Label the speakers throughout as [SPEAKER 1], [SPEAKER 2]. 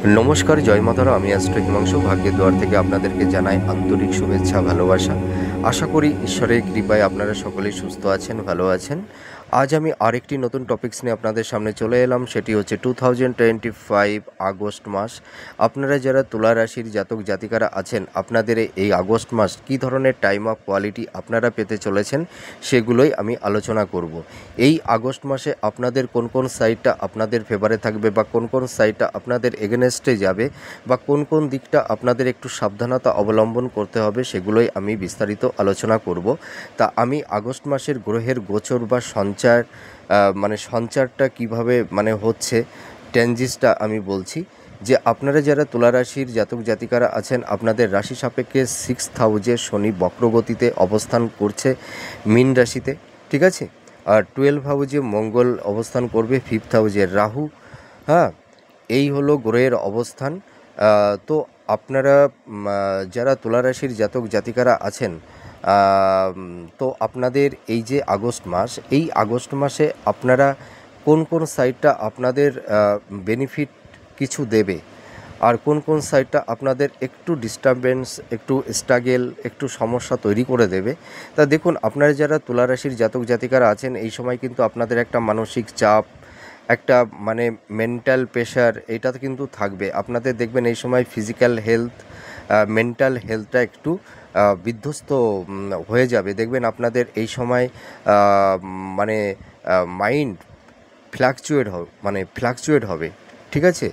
[SPEAKER 1] নমস্কার, জয় মাতারা। আমি অ্যাস্ট্রো হিমাংশু ভাগ্যের দুয়ার থেকে আপনাদেরকে জানাই আন্তরিক শুভেচ্ছা, ভালোবাসা। আশা করি ঈশ্বরের কৃপায় আপনারা সকলেই সুস্থ আছেন, ভালো আছেন। আজ আমি আরেকটি নতুন টপিকস নিয়ে আপনাদের সামনে চলে এলাম। সেটি হচ্ছে 2025 আগস্ট মাস। আপনারা যারা তুলা রাশির জাতক জাতিকারা আছেন, আপনাদের এই আগস্ট মাস কী ধরনের টাইম অফ কোয়ালিটি আপনারা পেতে চলেছেন সেগুলোই আমি আলোচনা করব। এই আগস্ট মাসে আপনাদের কোন কোন সাইডটা আপনাদের ফেভারে থাকবে বা কোন কোন সাইডটা আপনাদের এগেনস্টে যাবে বা কোন কোন দিকটা আপনাদের একটু সাবধানতা অবলম্বন করতে হবে সেগুলোই আমি বিস্তারিত আলোচনা করব। তা আমি আগস্ট মাসের গ্রহের গোচর বা সঞ্চারটা কিভাবে হচ্ছে ট্যানজিসটা আমি বলছি। যে আপনারা যারা তুলা রাশির জাতক জাতিকারা আছেন, আপনাদের রাশি সাপেক্ষে 6th হাউজে শনি বক্রগতিতে অবস্থান করছে মীন রাশিতে, ঠিক আছে। আর 12 হাউজে মঙ্গল অবস্থান করবে, 5th হাউজে রাহু। হ্যাঁ, এই হলো গ্রহের অবস্থান। তো আপনারা যারা তুলা রাশির জাতক জাতিকারা আছেন, তো আপনাদের এই যে আগস্ট মাস, এই আগস্ট মাসে আপনারা কোন কোন সাইডটা আপনাদের বেনিফিট কিছু দেবে আর কোন কোন সাইডটা আপনাদের একটু ডিস্টারবেন্স, একটু স্ট্রাগেল, একটু সমস্যা তৈরি করে দেবে। তা দেখুন, আপনারা যারা তুলা রাশির জাতক জাতিকারা আছেন, এই সময় কিন্তু আপনাদের একটা মানসিক চাপ, একটা মেন্টাল প্রেশার, এটা কিন্তু থাকবে আপনাদের। দেখবেন এই সময় ফিজিক্যাল হেলথ, মেন্টাল হেলথটা একটু বিধ্বস্ত হয়ে যাবে। দেখবেন আপনাদের এই সময় মাইন্ড ফ্লাকচুয়েট হবে, ঠিক আছে,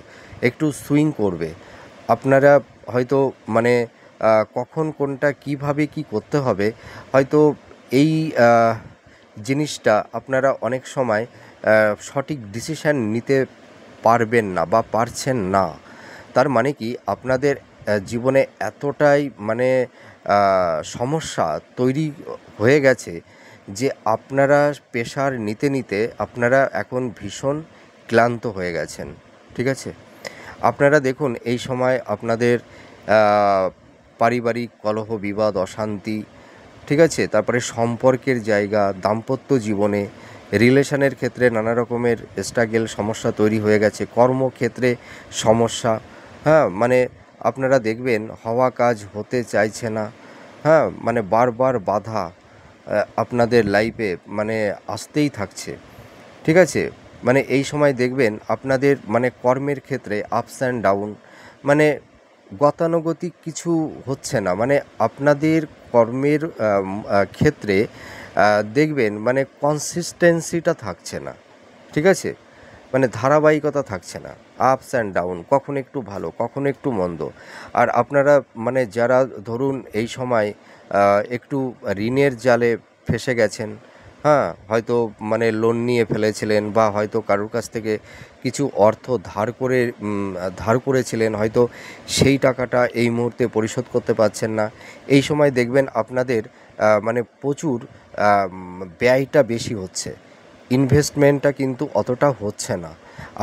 [SPEAKER 1] একটু সুইং করবে। আপনারা হয়তো কখন কোনটা কিভাবে কি করতে হবে, হয়তো এই জিনিসটা আপনারা অনেক সময় সঠিক ডিসিশান নিতে পারবেন না বা পারছেন না। তার মানে কি, আপনাদের জীবনে এতটাই সমস্যা তৈরি হয়ে গেছে যে আপনারা প্রেশার নিতে নিতে আপনারা এখন ভীষণ ক্লান্ত হয়ে গেছেন, ঠিক আছে। আপনারা দেখুন, এই সময় আপনাদের পারিবারিক কলহ, বিবাদ, অশান্তি, ঠিক আছে, তারপরে সম্পর্কের জায়গা, দাম্পত্য জীবনে, রিলেশনের ক্ষেত্রে নানা রকমের স্ট্রাগেল, সমস্যা তৈরি হয়ে গেছে। কর্মক্ষেত্রে সমস্যা, হ্যাঁ, আপনারা দেখবেন হওয়া কাজ হতে চাইছে না। হ্যাঁ, বারবার বাধা আপনাদের লাইফে আসতেই থাকছে, ঠিক আছে। এই সময় দেখবেন আপনাদের কর্মের ক্ষেত্রে আপস অ্যান্ড ডাউন, মানে গতানুগতিক কিছু হচ্ছে না। আপনাদের কর্মের ক্ষেত্রে দেখবেন কনসিস্টেন্সিটা থাকছে না, ঠিক আছে। ধারাবাহিকতা থাকছে না, আপস অ্যান্ড ডাউন, কখন একটু ভালো, কখন একটু মন্দ। আর আপনারা যারা ধরুন এই সময় একটু ঋণের জালে ফেঁসে গেছেন, হ্যাঁ, হয়তো লোন নিয়ে ফেলেছিলেন বা হয়তো কারোর কাছ থেকে কিছু অর্থ ধার করেছিলেন, হয়তো সেই টাকাটা এই মুহূর্তে পরিশোধ করতে পারছেন না। এই সময় দেখবেন আপনাদের প্রচুর ব্যয়টা বেশি হচ্ছে, ইনভেস্টমেন্টটা কিন্তু অতটা হচ্ছে না।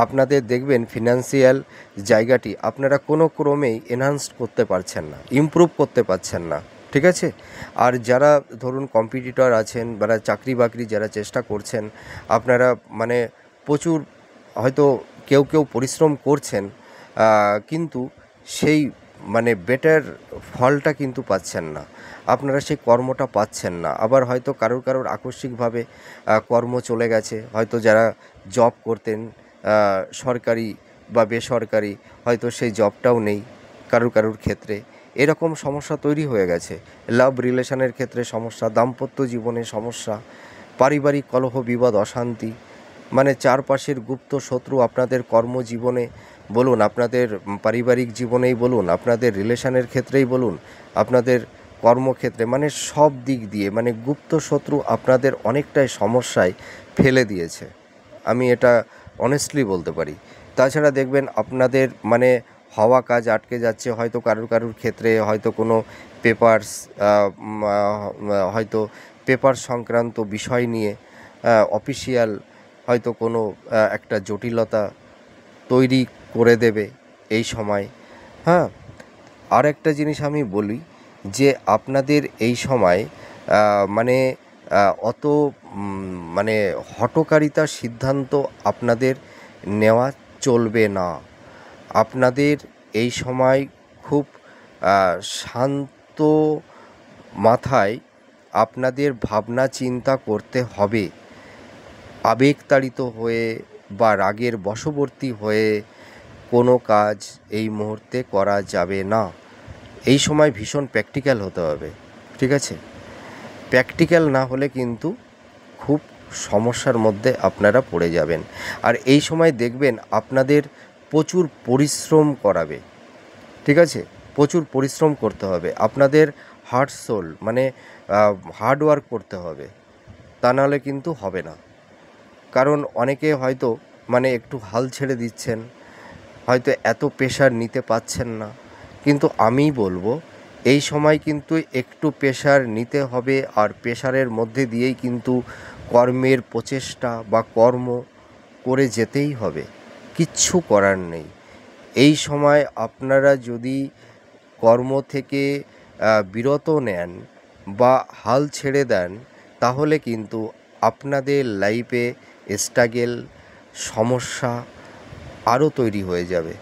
[SPEAKER 1] আপনাদের দেখবেন ফিনান্সিয়াল জায়গাটি আপনারা কোনো ক্রমেই এনহান্স করতে পারছেন না, ইমপ্রুভ করতে পারছেন না, ঠিক আছে। আর যারা ধরুন কম্পিটিটর আছেন, চাকরি বাকরি যারা চেষ্টা করছেন, আপনারা প্রচুর হয়তো কেউ পরিশ্রম করছেন, কিন্তু সেই বেটার ফলটা কিন্তু পাচ্ছেন না, আপনারা সেই কর্মটা পাচ্ছেন না। আবার হয়তো কারোর আকস্মিকভাবে কর্ম চলে গেছে, হয়তো যারা জব করতেন সরকারি বা বেসরকারি, হয়তো সেই জবটাও নেই কারোর ক্ষেত্রে। এরকম সমস্যা তৈরি হয়ে গেছে। লাভ রিলেশনের ক্ষেত্রে সমস্যা, দাম্পত্য জীবনে সমস্যা, পারিবারিক কলহ, বিবাদ, অশান্তি, চারপাশের গুপ্ত শত্রু আপনাদের কর্মজীবনে বলুন, আপনাদের পারিবারিক জীবনেই বলুন, আপনাদের রিলেশনের ক্ষেত্রেই বলুন, আপনাদের কর্মক্ষেত্রে, সব দিক দিয়ে গুপ্ত শত্রু আপনাদের অনেকটাই সমস্যায় ফেলে দিয়েছে, আমি এটা অনেস্টলি বলতে পারি। তাছাড়া দেখবেন আপনাদের হওয়া কাজ আটকে যাচ্ছে, হয়তো কারোর ক্ষেত্রে হয়তো কোনো পেপারস, হয়তো পেপার সংক্রান্ত বিষয় নিয়ে অফিসিয়াল হয়তো কোনো একটা জটিলতা তৈরি করে দেবে এই সময়। হ্যাঁ, আর একটা জিনিস আমি বলি যে আপনাদের এই সময় অত হঠকারিতার সিদ্ধান্ত আপনাদের নেওয়া চলবে না। আপনাদের এই সময় খুব শান্ত মাথায় আপনাদের ভাবনা চিন্তা করতে হবে। আবেগতাড়িত হয়ে বা রাগের বশবর্তী হয়ে কোনো কাজ এই মুহূর্তে করা যাবে না। এই সময় ভীষণ প্র্যাকটিক্যাল হতে হবে, ঠিক আছে? প্র্যাকটিক্যাল না হলে কিন্তু খুব সমস্যার মধ্যে আপনারা পড়ে যাবেন। আর এই সময় দেখবেন আপনাদের প্রচুর পরিশ্রম করাবে, ঠিক আছে? প্রচুর পরিশ্রম করতে হবে, আপনাদের হার্ট সোল মানে হার্ড ওয়ার্ক করতে হবে, তা নাহলে কিন্তু হবে না। কারণ অনেকে হয়তো মানে একটু হাল ছেড়ে দিচ্ছেন, হয়তো এত প্রেশার নিতে পারছেন না, কিন্তু আমি বলবো এই সময় কিন্তু একটু প্রেশার নিতে হবে। আর প্রেশারের মধ্যে দিয়েই কিন্তু কর্মের প্রচেষ্টা বা কর্ম করে যেতেই হবে, কিচ্ছু করার নেই। এই সময় আপনারা যদি কর্ম থেকে বিরত নেন বা হাল ছেড়ে দেন, তাহলে কিন্তু আপনাদের লাইফে স্ট্রাগল, সমস্যা আরও তৈরি হয়ে যাবে।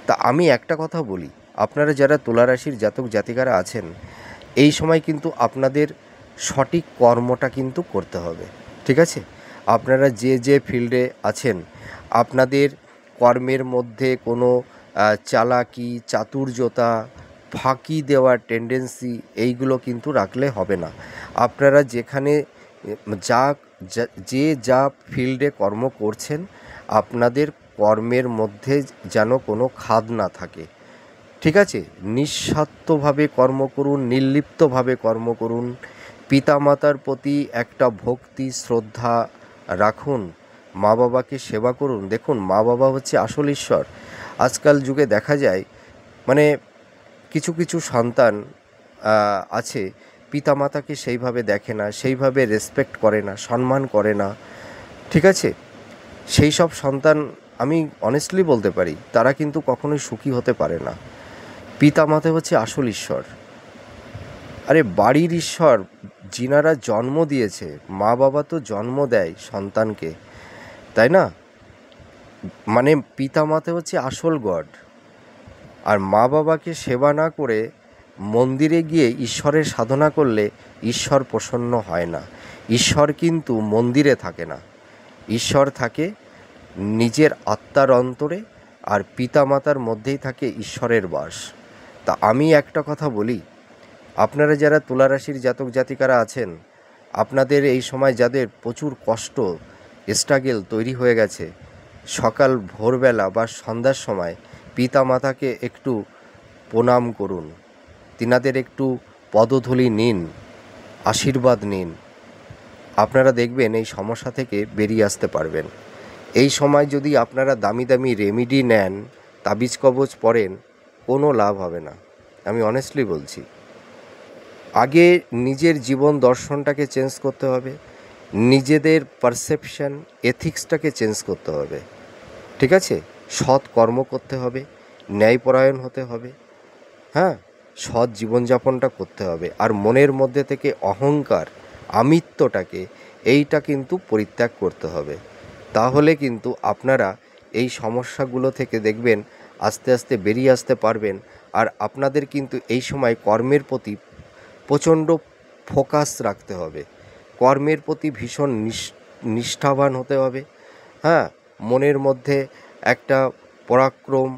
[SPEAKER 1] তা আমি একটা কথা বলি, আপনারা যারা তুলা রাশির জাতক জাতিকারা আছেন, এই সময় কিন্তু আপনাদের সঠিক কর্মটা কিন্তু করতে হবে, ঠিক আছে? আপনারা যে যে ফিল্ডে আছেন, আপনাদের কর্মের মধ্যে কোনো চালাকি, চাতুর্যতা, ফাঁকি দেওয়ার টেন্ডেন্সি এইগুলো কিন্তু রাখলে হবে না। আপনারা যেখানে যা যে যা ফিল্ডে কর্ম করছেন, আপনাদের কর্মের মধ্যে যেন কোনো খাদ না থাকে, ঠিক আছে? নিঃস্বার্থভাবে কর্ম করুন, নির্লিপ্তভাবে কর্ম করুন, পিতামাতার প্রতি একটা ভক্তি শ্রদ্ধা রাখুন, মা বাবাকে সেবা করুন। দেখুন, মা বাবা হচ্ছে আসল ঈশ্বর। আজকাল যুগে দেখা যায় মানে কিছু কিছু সন্তান আছে, পিতামাতাকে সেইভাবে দেখে না, সেইভাবে রেসপেক্ট করে না, সম্মান করে না, ঠিক আছে? সেই সব সন্তান, আমি অনেস্টলি বলতে পারি, তারা কিন্তু কখনোই সুখী হতে পারে না। পিতামাতা হচ্ছে আসল ঈশ্বর। আরে বাড়ির ঈশ্বর যিনারা জন্ম দিয়েছে, মা বাবা তো জন্ম দেয় সন্তানকে, তাই না? মানে পিতামাতা হচ্ছে আসল গড। আর মা বাবাকে সেবা না করে মন্দিরে গিয়ে ঈশ্বরের সাধনা করলে ঈশ্বর প্রসন্ন হয় না। ঈশ্বর কিন্তু মন্দিরে থাকে না, ঈশ্বর থাকে নিজের আত্মার অন্তরে, আর পিতামাতার মধ্যেই থাকে ঈশ্বরের বাস। তা আমি একটা কথা বলি, আপনারা যারা তুলা রাশির জাতক জাতিকারা আছেন, আপনাদের এই সময় যাদের প্রচুর কষ্ট, স্ট্রাগল তৈরি হয়ে গেছে, সকাল ভোরবেলা বা সন্ধ্যার সময় পিতামাতাকে একটু প্রণাম করুন, তিনাদের একটু পদধূলি নিন, আশীর্বাদ নিন। আপনারা দেখবেন এই সমস্যা থেকে বেরিয়ে আসতে পারবেন। এই সময় যদি আপনারা দামি দামি রেমেডি নেন, তাবিজ কবজ পড়েন, কোনো লাভ হবে না, আমি অনেস্টলি বলছি। আগে নিজের জীবন দর্শনটাকে চেঞ্জ করতে হবে, নিজেদের পারসেপশন এথিক্সটাকে চেঞ্জ করতে হবে, ঠিক আছে? সৎ কর্ম করতে হবে, ন্যায়পরায়ণ হতে হবে, হ্যাঁ, সৎ জীবনযাপনটা করতে হবে। আর মনের মধ্যে থেকে অহংকার, আমিত্বটাকে এইটা কিন্তু পরিত্যাগ করতে হবে। তাহলে কিন্তু আপনারা এই সমস্যাগুলো থেকে দেখবেন আস্তে আস্তে বেরিয়ে আসতে পারবেন। আর আপনাদের কিন্তু এই সময় কর্মের প্রতি প্রচণ্ড ফোকাস রাখতে হবে, কর্মের প্রতি ভীষণ নিষ্ঠাবান হতে হবে, হ্যাঁ, মনের মধ্যে একটা পরাক্রম,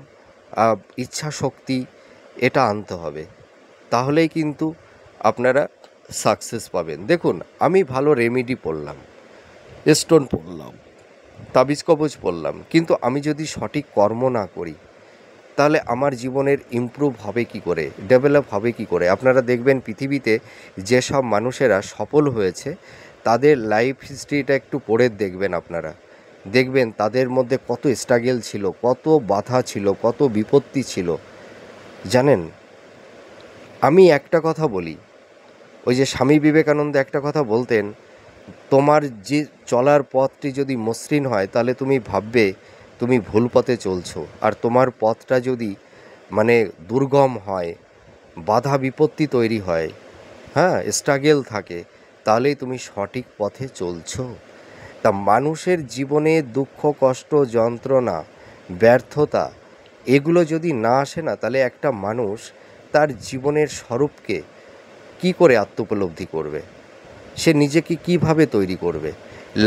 [SPEAKER 1] ইচ্ছা শক্তি এটা আনতে হবে। তাহলেই কিন্তু আপনারা সাকসেস পাবেন। দেখুন, আমি ভালো রেমেডি পড়লাম, স্টোন পড়লাম, তাবিজ কবজ পড়লাম, কিন্তু আমি যদি সঠিক কর্ম না করি, তাহলে আমার জীবনের ইমপ্রুভ হবে কি করে, ডেভেলপ হবে কি করে? আপনারা দেখবেন পৃথিবীতে যেসব মানুষেরা সফল হয়েছে, তাদের লাইফ হিস্ট্রিটা একটু পড়ে দেখবেন আপনারা, দেখবেন তাদের মধ্যে কত স্ট্রাগল ছিল, কত বাধা ছিল, কত বিপত্তি ছিল। জানেন, আমি একটা কথা বলি, ওই যে স্বামী বিবেকানন্দ একটা কথা বলতেন, তোমার যে চলার পথটি যদি মসৃণ হয়, তাহলে তুমি ভাববে তুমি ভুল পথে চলছো। আর তোমার পথটা যদি মানে দুর্গম হয়, বাধা বিপত্তি তৈরি হয়, হ্যাঁ, স্ট্রাগল থাকে, তাহলেই তুমি সঠিক পথে চলছো। তা মানুষের জীবনে দুঃখ, কষ্ট, যন্ত্রণা, ব্যর্থতা এগুলো যদি না আসে না, তাহলে একটা মানুষ তার জীবনের স্বরূপকে কি করে আত্মোপলব্ধি করবে, সে নিজেকে কিভাবে তৈরি করবে?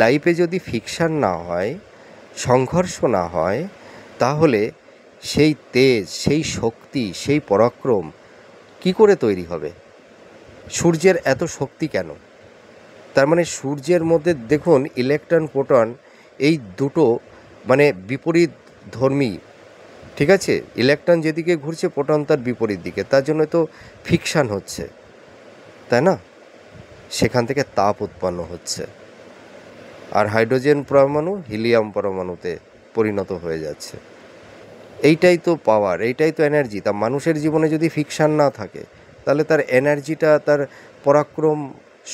[SPEAKER 1] লাইফে যদি ফিকশন না হয়, সংঘর্ষ না হয়, তাহলে সেই তেজ, সেই শক্তি, সেই পরাক্রম কি করে তৈরি হবে? সূর্যের এত শক্তি কেন? তার মানে সূর্যের মধ্যে দেখুন ইলেকট্রন প্রোটন, এই দুটো মানে বিপরীত ধর্মী, ঠিক আছে? ইলেকট্রন যেদিকে ঘুরছে, প্রোটন তার বিপরীত দিকে, তার জন্য তো ফিকশান হচ্ছে, তাই না? সেখান থেকে তাপ উৎপন্ন হচ্ছে, আর হাইড্রোজেন পরমাণু হিলিয়াম পরমাণুতে পরিণত হয়ে যাচ্ছে। এইটাই তো পাওয়ার, এইটাই তো এনার্জি। তা মানুষের জীবনে যদি ফিকশান না থাকে, তাহলে তার এনার্জিটা, তার পরাক্রম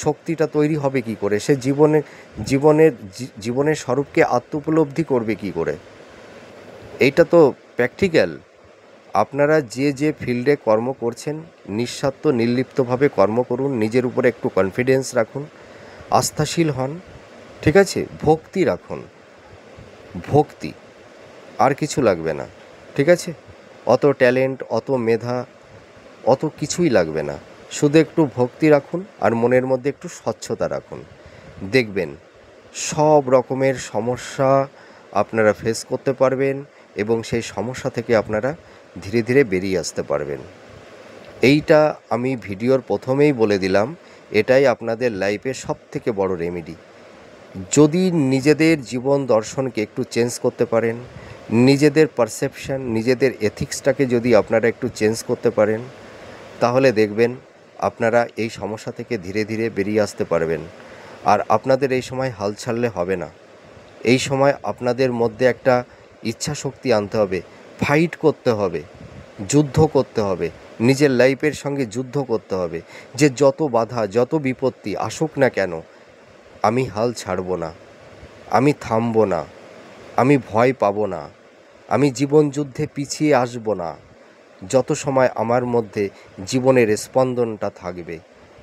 [SPEAKER 1] শক্তিটা তৈরি হবে কি করে? সে জীবনের স্বরূপকে আত্মোপলব্ধি করবে কি করে? এইটা তো প্র্যাকটিক্যাল। আপনারা যে যে ফিল্ডে কর্ম করছেন, নিঃস্বার্থ নির্লিপ্তভাবে কর্ম করুন, নিজের উপরে একটু কনফিডেন্স রাখুন, আস্থাশীল হন, ঠিক আছে? ভক্তি রাখুন, ভক্তি, আর কিছু লাগবে না, ঠিক আছে? অত ট্যালেন্ট, অত মেধা, অত কিছুই লাগবে না, শুধু একটু ভক্তি রাখুন আর মনের মধ্যে একটু স্বচ্ছতা রাখুন। দেখবেন সব রকমের সমস্যা আপনারা ফেস করতে পারবেন এবং সেই সমস্যা থেকে আপনারা ধীরে ধীরে বেরিয়ে আসতে পারবেন। এইটা আমি ভিডিওর প্রথমেই বলে দিলাম, এটাই আপনাদের লাইফে সবথেকে বড় রেমেডি। যদি নিজেদের জীবন দর্শনকে একটু চেঞ্জ করতে পারেন, নিজেদের পারসেপশন, নিজেদের এথিক্সটাকে যদি আপনারা একটু চেঞ্জ করতে পারেন, তাহলে দেখবেন আপনারা এই সমস্যা থেকে ধীরে ধীরে বেরিয়ে আসতে পারবেন। আর আপনাদের এই সময় হাল ছাড়লে হবে না। এই সময় আপনাদের মধ্যে একটা ইচ্ছা শক্তি আনতে হবে, ফাইট করতে হবে, যুদ্ধ করতে হবে, নিজের লাইফের সঙ্গে যুদ্ধ করতে হবে, যে যত বাধা, যত বিপত্তি আসুক না কেন, আমি হাল ছাড়ব না, আমি থামব না, আমি ভয় পাব না, আমি জীবন যুদ্ধে পিছিয়ে আসব না। যত সময় আমার মধ্যে জীবনের স্পন্দনটা থাকবে,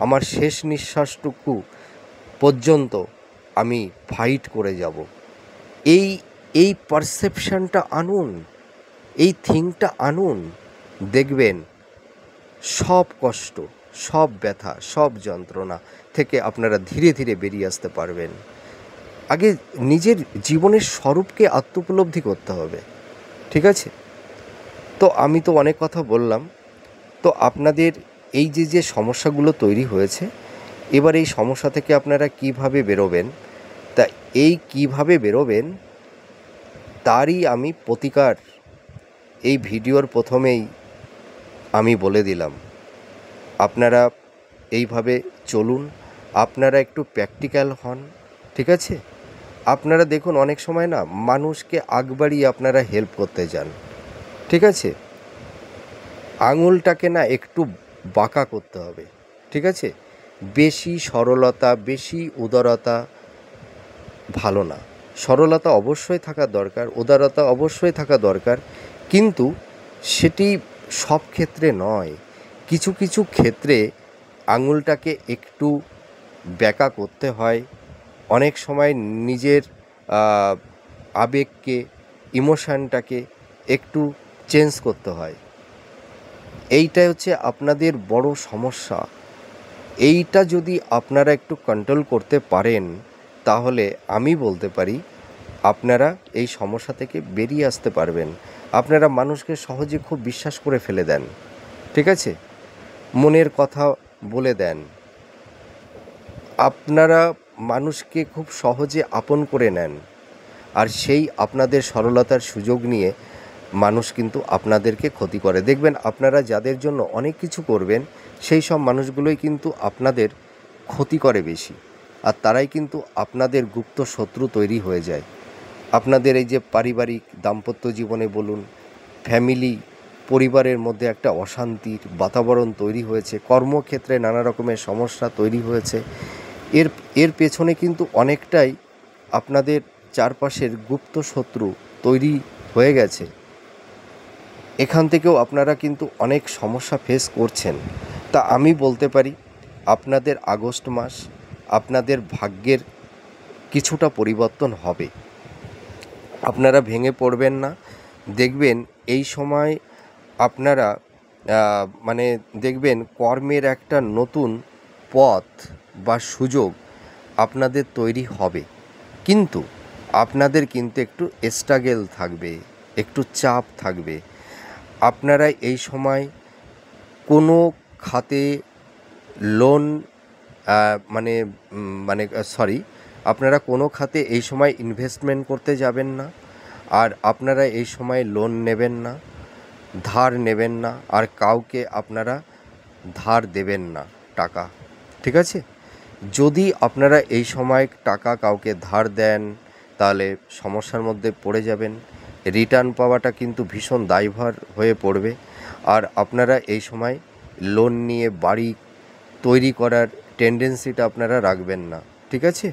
[SPEAKER 1] আমার শেষ নিঃশ্বাসটুকু পর্যন্ত আমি ফাইট করে যাব। এই এই পারসেপশনটা আনুন, এই থিংটা আনুন, দেখবেন সব কষ্ট, সব ব্যথা, সব যন্ত্রণা থেকে আপনারা ধীরে ধীরে বেরিয়ে আসতে পারবেন। আগে নিজের জীবনের স্বরূপকে আত্মোপলব্ধি করতে হবে, ঠিক আছে? তো আমি তো অনেক কথা বললাম। তো আপনাদের এই যে যে সমস্যাগুলো তৈরি হয়েছে, এবার এই সমস্যা থেকে আপনারা কিভাবে বেরোবেন, তা এই কিভাবে বেরোবেন তারই আমি প্রতিকার এই ভিডিওর প্রথমেই আমি বলে দিলাম। আপনারা এইভাবে চলুন, আপনারা একটু প্র্যাকটিক্যাল হন, ঠিক আছে? আপনারা দেখুন অনেক সময় না মানুষকে আগ বাড়িয়ে আপনারা হেল্প করতে যান, ঠিক আছে? আঙুলটাকে না একটু বাঁকা করতে হবে, ঠিক আছে? বেশি সরলতা, বেশি উদারতা ভালো না। সরলতা অবশ্যই থাকা দরকার, উদারতা অবশ্যই থাকা দরকার, কিন্তু সেটি সব ক্ষেত্রে নয়। কিছু কিছু ক্ষেত্রে আঙুলটাকে একটু বেঁকা করতে হয়। অনেক সময় নিজের আবেগকে, ইমোশানটাকে একটু চেঞ্জ করতে হয়। এইটাই হচ্ছে আপনাদের বড় সমস্যা। এইটা যদি আপনারা একটু কন্ট্রোল করতে পারেন, তাহলে আমি বলতে পারি আপনারা এই সমস্যা থেকে বেরিয়ে আসতে পারবেন। আপনারা মানুষকে সহজে খুব বিশ্বাস করে ফেলে দেন, ঠিক আছে? মনের কথা বলে দেন, আপনারা মানুষকে খুব সহজে আপন করে নেন, আর সেই আপনাদের সরলতার সুযোগ নিয়ে মানুষ কিন্তু আপনাদেরকে ক্ষতি করে। দেখবেন আপনারা যাদের জন্য অনেক কিছু করবেন, সেই সব মানুষগুলোই কিন্তু আপনাদের ক্ষতি করে বেশি, আর তারাই কিন্তু আপনাদের গুপ্ত শত্রু তৈরি হয়ে যায়। আপনাদের এই যে পারিবারিক দাম্পত্য জীবনে বলুন, ফ্যামিলি, পরিবারের মধ্যে একটা অশান্তির বাতাবরণ তৈরি হয়েছে, কর্মক্ষেত্রে নানা রকমের সমস্যা তৈরি হয়েছে, এর পেছনে কিন্তু অনেকটাই আপনাদের চারপাশের গুপ্ত শত্রু তৈরি হয়ে গেছে। এখান থেকেও আপনারা কিন্তু অনেক সমস্যা ফেস করছেন। তা আমি বলতে পারি আপনাদের আগস্ট মাস, আপনাদের ভাগ্যের কিছুটা পরিবর্তন হবে। আপনারা ভেঙে পড়বেন না, দেখবেন এই সময় আপনারা মানে দেখবেন কর্মের একটা নতুন পথ বা সুযোগ আপনাদের তৈরি হবে, কিন্তু আপনাদের কিন্তু একটু স্ট্রাগল থাকবে, একটু চাপ থাকবে। আপনারা এই সময় কোনো খাতে লোন মানে মানে সরি, আপনারা কোনো খাতে এই সময় ইনভেস্টমেন্ট করতে যাবেন না, আর আপনারা এই সময় লোন নেবেন না, ধার নেবেন না, আর কাউকে আপনারা ধার দেবেন না টাকা, ঠিক আছে? যদি আপনারা এই সময় টাকা কাউকে ধার দেন তাহলে সমস্যার মধ্যে পড়ে যাবেন, রিটার্ন পাওয়াটা কিন্তু ভীষণ দায়ভার হয়ে পড়বে। আর আপনারা এই সময় লোন নিয়ে বাড়ি তৈরি করার টেন্ডেন্সিটা আপনারা রাখবেন না, ঠিক আছে?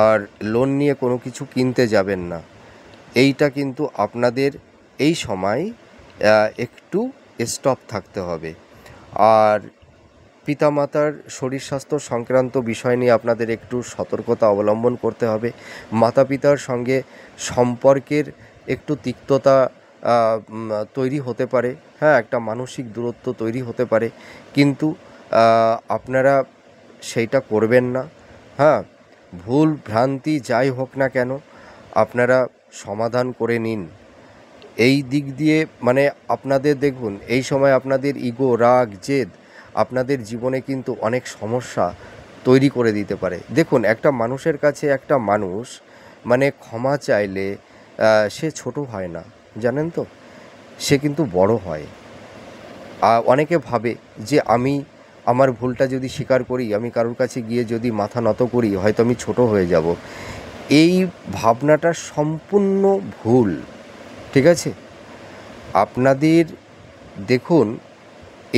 [SPEAKER 1] আর লোন নিয়ে কোনো কিছু কিনতে যাবেন না। এইটা কিন্তু আপনাদের এই সময় একটু স্টপ থাকতে হবে। আর পিতামাতার শরীর স্বাস্থ্য সংক্রান্ত বিষয় নিয়ে আপনাদের একটু সতর্কতা অবলম্বন করতে হবে। মাতা পিতার সঙ্গে সম্পর্কের একটু তিক্ততা তৈরি হতে পারে, হ্যাঁ, একটা মানসিক দূরত্ব তৈরি হতে পারে, কিন্তু আপনারা সেইটা করবেন না। হ্যাঁ, ভুল ভ্রান্তি যাই হোক না কেন আপনারা সমাধান করে নিন। এই দিক দিয়ে মানে আপনাদের দেখুন এই সময় আপনাদের ইগো, রাগ, জেদ আপনাদের জীবনে কিন্তু অনেক সমস্যা তৈরি করে দিতে পারে। দেখুন, একটা মানুষের কাছে একটা মানুষ মানে ক্ষমা চাইলে সে ছোট হয় না, জানেন তো, সে কিন্তু বড় হয়। অনেকে ভাবে যে আমি আমার ভুলটা যদি স্বীকার করি, আমি কারোর কাছে গিয়ে যদি মাথা নত করি, হয়তো আমি ছোট হয়ে যাব। এই ভাবনাটা সম্পূর্ণ ভুল, ঠিক আছে? আপনাদের দেখুন,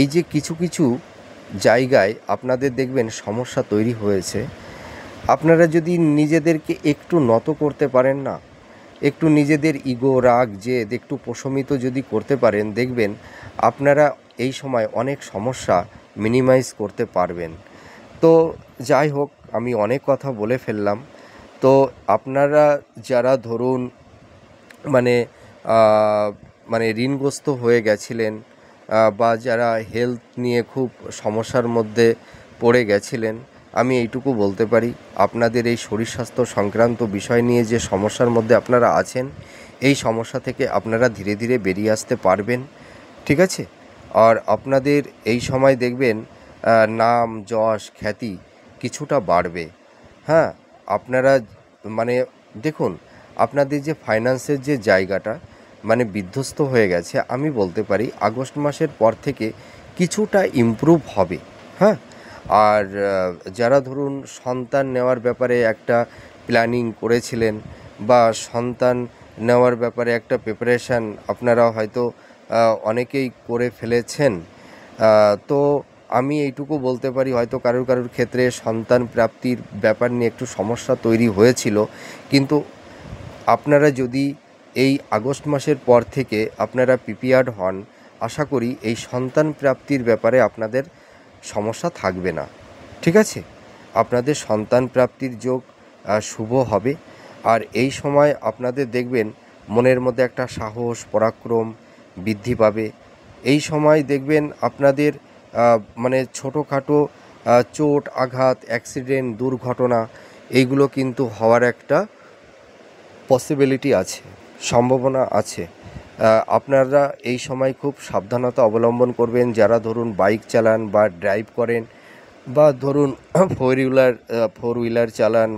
[SPEAKER 1] এই যে কিছু কিছু জায়গায় আপনাদের দেখবেন সমস্যা তৈরি হয়েছে, আপনারা যদি নিজেদেরকে একটু নত করতে পারেন না, একটু নিজেদের ইগো, রাগ, জেদ একটু প্রশমিত যদি করতে পারেন, দেখবেন আপনারা এই সময় অনেক সমস্যা মিনিমাইজ করতে পারবেন। তো যাই হোক, আমি অনেক কথা বলে ফেললাম। তো আপনারা যারা ধরুন মানে মানে ঋণগ্রস্ত হয়ে গেছিলেন, বা যারা হেলথ নিয়ে খুব সমস্যার মধ্যে পড়ে গেছিলেন, আমি এইটুকু বলতে পারি আপনাদের এই শরীর স্বাস্থ্য সংক্রান্ত বিষয় নিয়ে যে সমস্যার মধ্যে আপনারা আছেন, এই সমস্যা থেকে আপনারা ধীরে ধীরে বেরিয়ে আসতে পারবেন, ঠিক আছে? আর আপনাদের এই সময় দেখবেন নাম, যশ, খ্যাতি কিছুটা বাড়বে। হ্যাঁ, আপনারা মানে দেখুন, আপনাদের যে ফাইন্যান্সের যে জায়গাটা মানে বিধ্বস্ত হয়ে গেছে, আমি বলতে পারি আগস্ট মাসের পর থেকে কিছুটা ইমপ্রুভ হবে। হ্যাঁ, আর যারা ধরুন সন্তান নেওয়ার ব্যাপারে একটা প্ল্যানিং করেছিলেন, বা সন্তান নেওয়ার ব্যাপারে একটা প্রিপারেশান আপনারা হয়তো অনেকেই করে ফেলেছেন, তো আমি এইটুকু বলতে পারি হয়তো কারোর কারোর ক্ষেত্রে সন্তান প্রাপ্তির ব্যাপার নিয়ে একটু সমস্যা তৈরি হয়েছিল, কিন্তু আপনারা যদি এই আগস্ট মাসের পর থেকে আপনারা প্রিপেয়ার্ড হন, আশা করি এই সন্তান প্রাপ্তির ব্যাপারে আপনাদের সমস্যা থাকবে না, ঠিক আছে? আপনাদের সন্তান প্রাপ্তির যোগ শুভ হবে। আর এই সময় আপনাদের দেখবেন মনের মধ্যে একটা সাহস, পরাক্রম বৃদ্ধি পাবে। এই সময় দেখবেন আপনাদের মানে ছোটোখাটো চোট, আঘাত, অ্যাক্সিডেন্ট, দুর্ঘটনা এইগুলো কিন্তু হওয়ার একটা পসিবিলিটি আছে, সম্ভাবনা আছে। আপনারা এই সময় খুব সাবধানতা অবলম্বন করবেন, যারা ধরুন বাইক চালান বা ড্রাইভ করেন, বা ধরুন ফোর হুইলার চালান,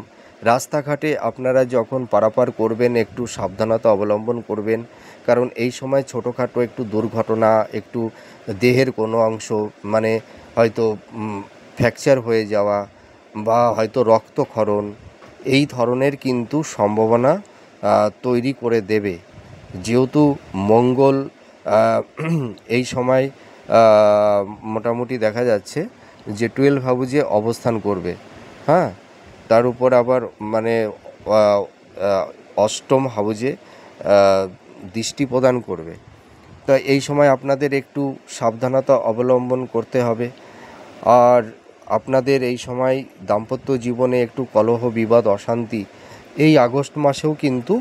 [SPEAKER 1] রাস্তাঘাটে আপনারা যখন পারাপার করবেন একটু সাবধানতা অবলম্বন করবেন, কারণ এই সময় ছোটোখাটো একটু দুর্ঘটনা, একটু দেহের কোনো অংশ মানে হয়তো ফ্র্যাকচার হয়ে যাওয়া, বা হয়তো রক্তক্ষরণ, এই ধরনের কিন্তু সম্ভাবনা তৈরি করে দেবে। যেহেতু মঙ্গল এই সময় মোটামুটি দেখা যাচ্ছে যে 12 হাউজে অবস্থান করবে, হ্যাঁ, তার উপর আবার মানে অষ্টম হাউজে দৃষ্টি প্রদান করবে। তা এই সময় আপনাদের একটু সাবধানতা অবলম্বন করতে হবে। আর আপনাদের এই সময় দাম্পত্য জীবনে একটু কলহ, বিবাদ, অশান্তি এই আগস্ট মাসেও কিন্তু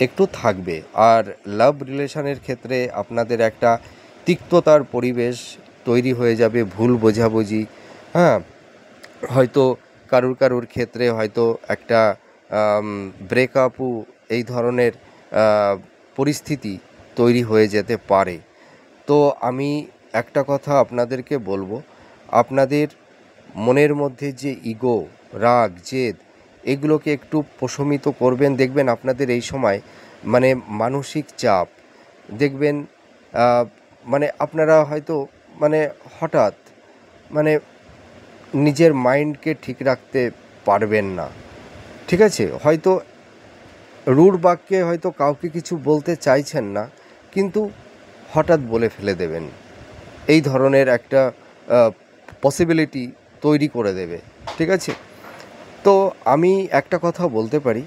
[SPEAKER 1] একটু থাকবে। আর লাভ রিলেশনের ক্ষেত্রে আপনাদের একটা তিক্ততার পরিবেশ তৈরি হয়ে যাবে, ভুল বোঝাবুঝি, হ্যাঁ, হয়তো কারুর ক্ষেত্রে হয়তো একটা ব্রেকআপও এই ধরনের পরিস্থিতি তৈরি হয়ে যেতে পারে। তো আমি একটা কথা আপনাদেরকে বলবো, আপনাদের মনের মধ্যে যে ইগো, রাগ, জেদ, এগুলোকে একটু প্রশমিত করবেন। দেখবেন আপনাদের এই সময় মানে মানসিক চাপ, দেখবেন মানে আপনারা হয়তো মানে হঠাৎ মানে নিজের মাইন্ডকে ঠিক রাখতে পারবেন না, ঠিক আছে? হয়তো রূঢ় বাক্যে হয়তো কাউকে কিছু বলতে চাইছেন না, কিন্তু হঠাৎ বলে ফেলে দেবেন। এই ধরনের একটা পসিবিলিটি তৈরি করে দেবে, ঠিক আছে? তো আমি একটা কথা বলতে পারি,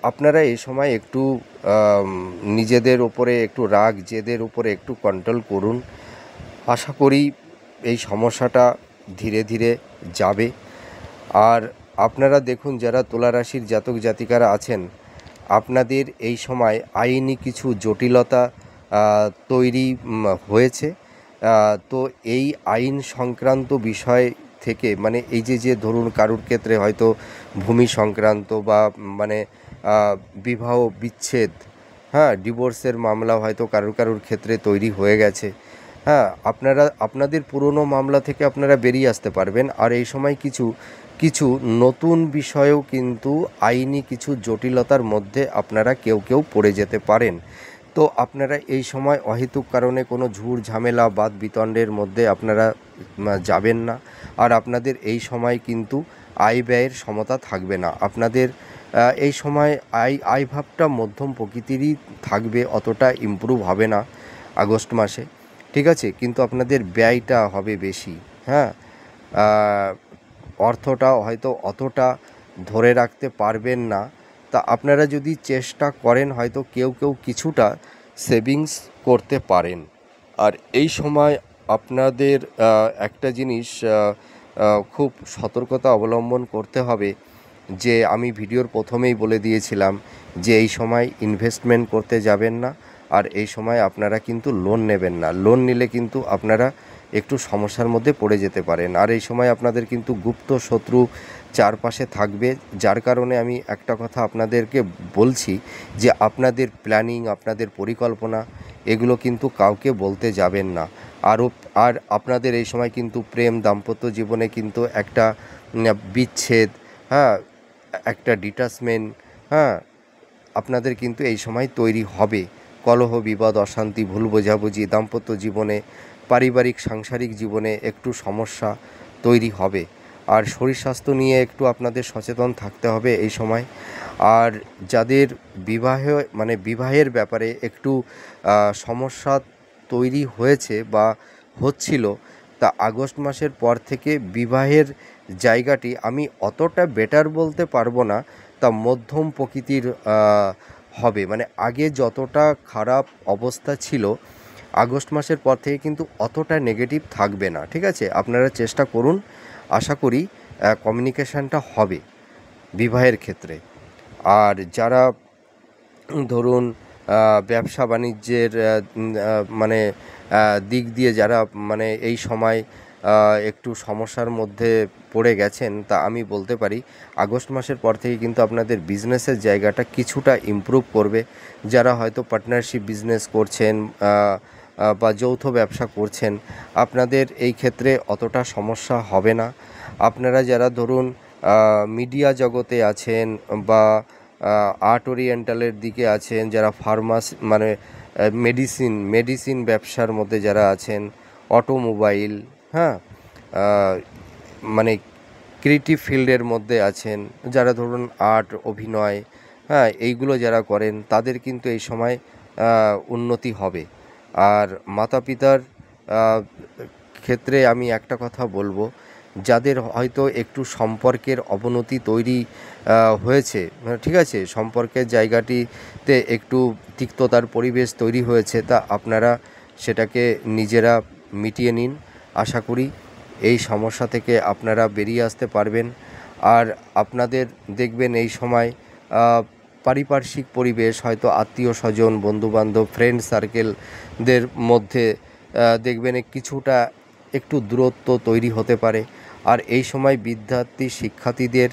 [SPEAKER 1] আপনারা এই সময় একটু নিজেদের ওপরে একটু রাগ জেদের উপরে একটু কন্ট্রোল করুন। আশা করি এই সমস্যাটা ধীরে ধীরে যাবে। আর আপনারা দেখুন, যারা তুলা রাশির জাতক জাতিকারা আছেন, আপনাদের এই সময় আইনি কিছু জটিলতা তৈরি হয়েছে। তো এই আইন সংক্রান্ত বিষয় থেকে মানে এই যে ধরুন কারুর ক্ষেত্রে হয়তো ভূমি সংক্রান্ত বা মানে বিবাহ বিচ্ছেদ, হ্যাঁ, ডিভোর্সের মামলা হয়তো কারুর ক্ষেত্রে তৈরি হয়ে গেছে। হ্যাঁ, আপনাদের পুরনো মামলা থেকে আপনারা বেরিয়ে আসতে পারবেন। আর এই সময় কিছু কিছু নতুন বিষয়েও কিন্তু আইনি কিছু জটিলতার মধ্যে আপনারা কেউ পড়ে যেতে পারেন। তো আপনারা এই সময় অহেতুক কারণে কোনো ঝুট ঝামেলা বাদ বিতণ্ডের মধ্যে আপনারা যাবেন না। আর আপনাদের এই সময় কিন্তু আয় ব্যয়ের সমতা থাকবে না। আপনাদের এই সময় আয় ভাবটা মধ্যম প্রকৃতিরই থাকবে, অতটা ইমপ্রুভ হবে না আগস্ট মাসে, ঠিক আছে? কিন্তু আপনাদের ব্যয়টা হবে বেশি, হ্যাঁ। অর্থটা হয়তো অতটা ধরে রাখতে পারবেন না। তা আপনারা যদি চেষ্টা করেন হয়তো কেউ কিছুটা সেভিংস করতে পারেন। আর এই সময় আপনাদের একটা জিনিস খুব সতর্কতা অবলম্বন করতে হবে, যে আমি ভিডিওর প্রথমেই বলে দিয়েছিলাম যে এই সময় ইনভেস্টমেন্ট করতে যাবেন না। আর এই সময় আপনারা কিন্তু লোন নেবেন না। লোন নিলে কিন্তু আপনারা একটু সমস্যার মধ্যে পড়ে যেতে পারেন। আর এই সময় আপনাদের কিন্তু গুপ্ত শত্রু চারপাশে থাকবে, যার কারণে আমি একটা কথা আপনাদেরকে বলছি যে আপনাদের প্ল্যানিং, আপনাদের পরিকল্পনা, এগুলো কিন্তু কাউকে বলতে যাবেন না। আর আপনাদের এই সময় কিন্তু প্রেম দাম্পত্য জীবনে কিন্তু একটা বিচ্ছেদ, হ্যাঁ, একটা ডিটাচমেন্ট, হ্যাঁ, আপনাদের কিন্তু এই সময় তৈরি হবে। কলহ বিবাদ অশান্তি ভুল বোঝাবুঝি দাম্পত্য জীবনে, পারিবারিক সাংসারিক জীবনে একটু সমস্যা তৈরি হবে। আর শরীর স্বাস্থ্য নিয়ে একটু আপনাদের সচেতন থাকতে হবে এই সময়। আর যাদের বিবাহের ব্যাপারে একটু সমস্যা তৈরি হয়েছে বা হচ্ছিল, তা আগস্ট মাসের পর থেকে বিবাহের জায়গাটি আমি অতটা বেটার বলতে পারবো না, তা মধ্যম প্রকৃতির হবে। মানে আগে যতটা খারাপ অবস্থা ছিল, আগস্ট মাসের পর থেকে কিন্তু অতটা নেগেটিভ থাকবে না, ঠিক আছে? আপনারা চেষ্টা করুন, আশা করি কমিউনিকেশানটা হবে বিবাহের ক্ষেত্রে। আর যারা ধরুন ব্যবসা বাণিজ্যের মানে দিক দিয়ে যারা মানে এই সময় একটু সমস্যার মধ্যে পড়ে গেছেন, তা আমি বলতে পারি আগস্ট মাসের পর থেকে কিন্তু আপনাদের বিজনেসের জায়গাটা কিছুটা ইমপ্রুভ করবে। যারা হয়তো পার্টনারশিপ বিজনেস করছেন বা যৌথ ব্যবসা করছেন, আপনাদের এই ক্ষেত্রে অতটা সমস্যা হবে না। আপনারা যারা ধরুন মিডিয়া জগতে আছেন বা আর্ট ওরিয়েন্টালের দিকে আছেন, যারা মানে মেডিসিন ব্যবসার মধ্যে যারা আছেন, অটোমোবাইল, হ্যাঁ, মানে ক্রিয়েটিভ ফিল্ডের মধ্যে আছেন, যারা ধরুন আর্ট অভিনয়, হ্যাঁ, এইগুলো যারা করেন, তাদের কিন্তু এই সময় উন্নতি হবে। আর মাতা পিতার ক্ষেত্রে আমি একটা কথা বলবো, যাদের হয়তো একটু সম্পর্কের অবনতি তৈরি হয়েছে, ঠিক আছে, সম্পর্কের জায়গাটিতে একটু তিক্ততার পরিবেশ তৈরি হয়েছে, তা আপনারা সেটাকে নিজেরা মিটিয়ে নিন। আশা করি এই সমস্যা থেকে আপনারা বেরিয়ে আসতে পারবেন। আর আপনাদের দেখবেন এই সময় পারিপার্শ্বিক পরিবেশ, হয়তো আত্মীয় স্বজন, বন্ধুবান্ধব, ফ্রেন্ড সার্কেলদের মধ্যে দেখবেন কিছুটা একটু দূরত্ব তৈরি হতে পারে। আর এই সময় বিদ্যার্থী শিক্ষার্থীদের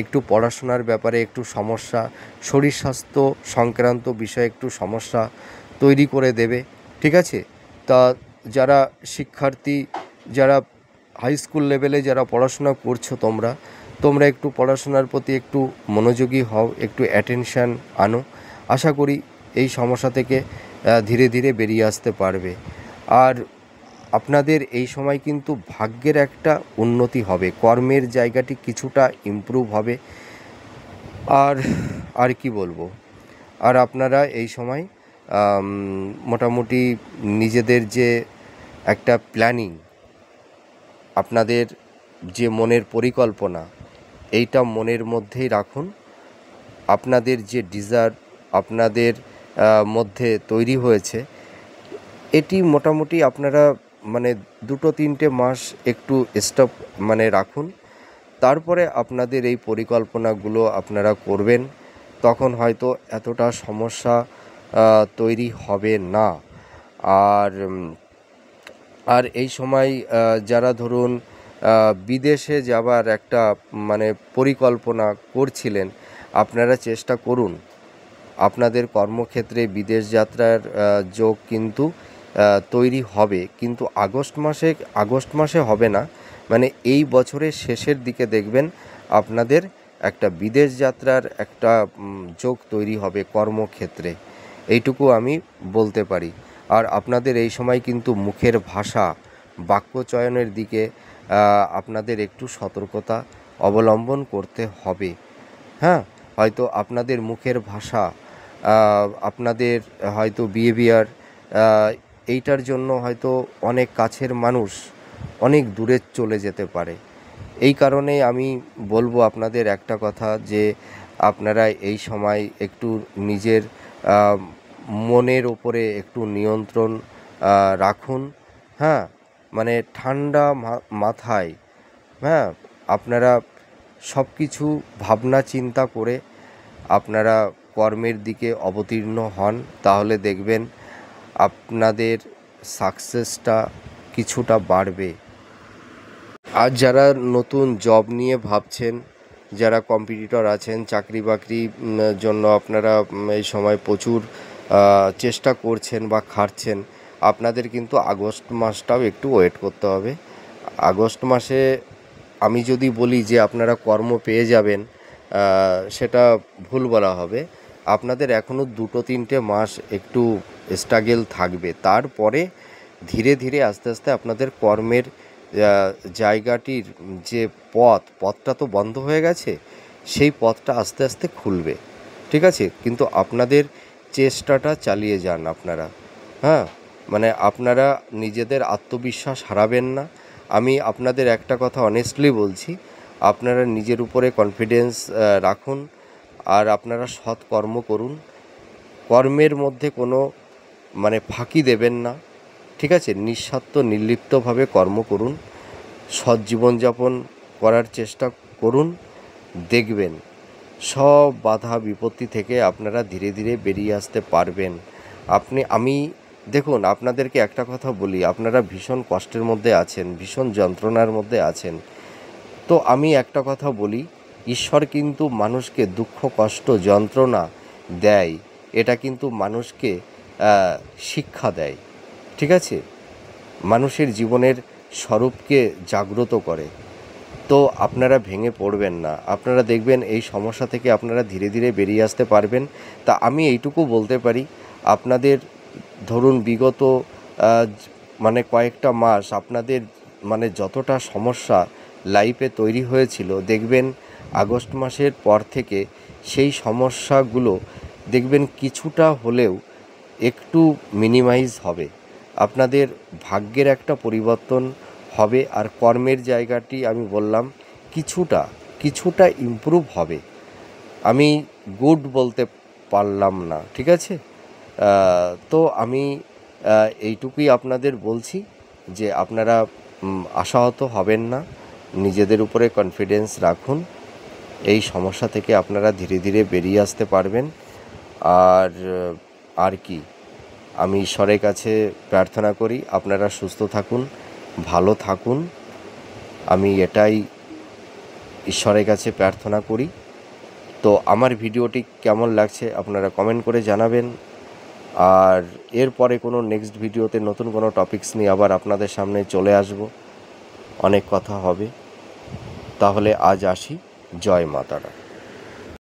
[SPEAKER 1] একটু পড়াশোনার ব্যাপারে একটু সমস্যা, শরীর স্বাস্থ্য সংক্রান্ত বিষয়ে একটু সমস্যা তৈরি করে দেবে। ঠিক আছে? তা যারা শিক্ষার্থী, যারা হাই স্কুল লেভেলে যারা পড়াশোনা করছো, তোমরা একটু পড়াশোনার প্রতি একটু মনোযোগী হও, একটু অ্যাটেনশান আনো। আশা করি এই সমস্যা থেকে ধীরে ধীরে বেরিয়ে আসতে পারবে। আর আপনাদের এই সময় কিন্তু ভাগ্যের একটা উন্নতি হবে, কর্মের জায়গাটি কিছুটা ইমপ্রুভ হবে। আর আর কি বলবো, আর আপনারা এই সময় মোটামুটি নিজেদের যে একটা প্ল্যানিং, আপনাদের যে মনের পরিকল্পনা, এইটা মনের মধ্যেই রাখুন। আপনাদের যে ডিজায়ার আপনাদের মধ্যে তৈরি হয়েছে, এটি মোটামুটি আপনারা মানে 2-3 মাস একটু স্টপ রাখুন। তারপরে আপনাদের এই পরিকল্পনাগুলো আপনারা করবেন, তখন হয়তো এতটা সমস্যা তৈরি হবে না। আর আর এই সময় যারা ধরুন বিদেশে যাবার একটা পরিকল্পনা করছিলেন, আপনারা চেষ্টা করুন। আপনাদের কর্মক্ষেত্রে বিদেশ যাত্রার যোগ কিন্তু তৈরি হবে, কিন্তু আগস্ট মাসে হবে না, এই বছরের শেষের দিকে দেখবেন আপনাদের একটা বিদেশ যাত্রার একটা যোগ তৈরি হবে কর্মক্ষেত্রে, এইটুকু আমি বলতে পারি। আর আপনাদের এই সময় কিন্তু মুখের ভাষা, বাক্যচয়নের দিকে আপনাদের একটু সতর্কতা অবলম্বন করতে হবে। হ্যাঁ, হয়তো আপনাদের মুখের ভাষা, আপনাদের হয়তো বিহেভিয়ার, এইটার জন্য হয়তো অনেক কাছের মানুষ অনেক দূরে চলে যেতে পারে। এই কারণে আমি বলবো আপনাদের একটা কথা, যে আপনারা এই সময় একটু নিজের মনের ওপরে একটু নিয়ন্ত্রণ রাখুন। হ্যাঁ, ঠান্ডা মাথায়, হ্যাঁ, আপনারা সব কিছু ভাবনা চিন্তা করে আপনারা কর্মের দিকে অবতীর্ণ হন, তাহলে দেখবেন আপনাদের সাকসেসটা কিছুটা বাড়বে। আর যারা নতুন জব নিয়ে ভাবছেন, যারা কম্পিটিটর আছেন, চাকরি বাকরি জন্য আপনারা এই সময় প্রচুর চেষ্টা করছেন বা খাটছেন, আপনাদের কিন্তু আগস্ট মাসটাও একটু ওয়েট করতে হবে। আগস্ট মাসে আমি যদি বলি যে আপনারা কর্ম পেয়ে যাবেন, সেটা ভুল বলা হবে। আপনাদের এখনও 2-3 মাস একটু স্ট্রাগল থাকবে, তারপরে ধীরে ধীরে আস্তে আস্তে আপনাদের কর্মের জায়গাটির যে পথটা তো বন্ধ হয়ে গেছে, সেই পথটা আস্তে আস্তে খুলবে। ঠিক আছে? কিন্তু আপনাদের চেষ্টাটা চালিয়ে যান আপনারা। হ্যাঁ, আপনারা নিজেদের আত্মবিশ্বাস হারাবেন না। আমি আপনাদের একটা কথা অনেস্টলি বলছি, আপনারা নিজের উপরে কনফিডেন্স রাখুন, আর আপনারা সৎ কর্ম করুন। কর্মের মধ্যে কোনো ফাঁকি দেবেন না। ঠিক আছে? নিঃস্বার্থ নির্লিপ্তভাবে কর্ম করুন, সৎ জীবনযাপন করার চেষ্টা করুন। দেখবেন সব বাধা বিপত্তি থেকে আপনারা ধীরে ধীরে বেরিয়ে আসতে পারবেন। দেখুন, আপনাদেরকে একটা কথা বলি, আপনারা ভীষণ কষ্টের মধ্যে আছেন, ভীষণ যন্ত্রণার মধ্যে আছেন। তো আমি একটা কথা বলি, ঈশ্বর কিন্তু মানুষকে দুঃখ, কষ্ট, যন্ত্রণা দেয়, এটা কিন্তু মানুষকে শিক্ষা দেয়। ঠিক আছে? মানুষের জীবনের স্বরূপকে জাগ্রত করে। তো আপনারা ভেঙে পড়বেন না, আপনারা দেখবেন এই সমস্যা থেকে আপনারা ধীরে ধীরে বেরিয়ে আসতে পারবেন। তা আমি এইটুকু বলতে পারি, আপনাদের ধরুন বিগত কয়েকটা মাস আপনাদের যতটা সমস্যা লাইফে তৈরি হয়েছিল, দেখবেন আগস্ট মাসের পর থেকে সেই সমস্যাগুলো দেখবেন কিছুটা হলেও একটু মিনিমাইজ হবে। আপনাদের ভাগ্যের একটা পরিবর্তন হবে, আর কর্মের জায়গাটি আমি বললাম কিছুটা ইমপ্রুভ হবে। আমি গুড বলতে পারলাম না। ঠিক আছে? তো আমি এইটুকুই আপনাদের বলছি, যে আপনারা আশাহত হবেন না, নিজেদের উপরে কনফিডেন্স রাখুন, এই সমস্যা থেকে আপনারা ধীরে ধীরে বেরিয়ে আসতে পারবেন। আর কি, আমি ঈশ্বরের কাছে প্রার্থনা করি আপনারা সুস্থ থাকুন, ভালো থাকুন। আমি এটাই ঈশ্বরের কাছে প্রার্থনা করি। তো আমার ভিডিওটি কেমন লাগছে আপনারা কমেন্ট করে জানাবেন। আর এরপরে কোনো নেক্সট ভিডিওতে নতুন কোনো টপিকস নিয়ে আবার আপনাদের সামনে চলে আসব, অনেক কথা হবে। তাহলে আজ আসি, জয় মা তারা।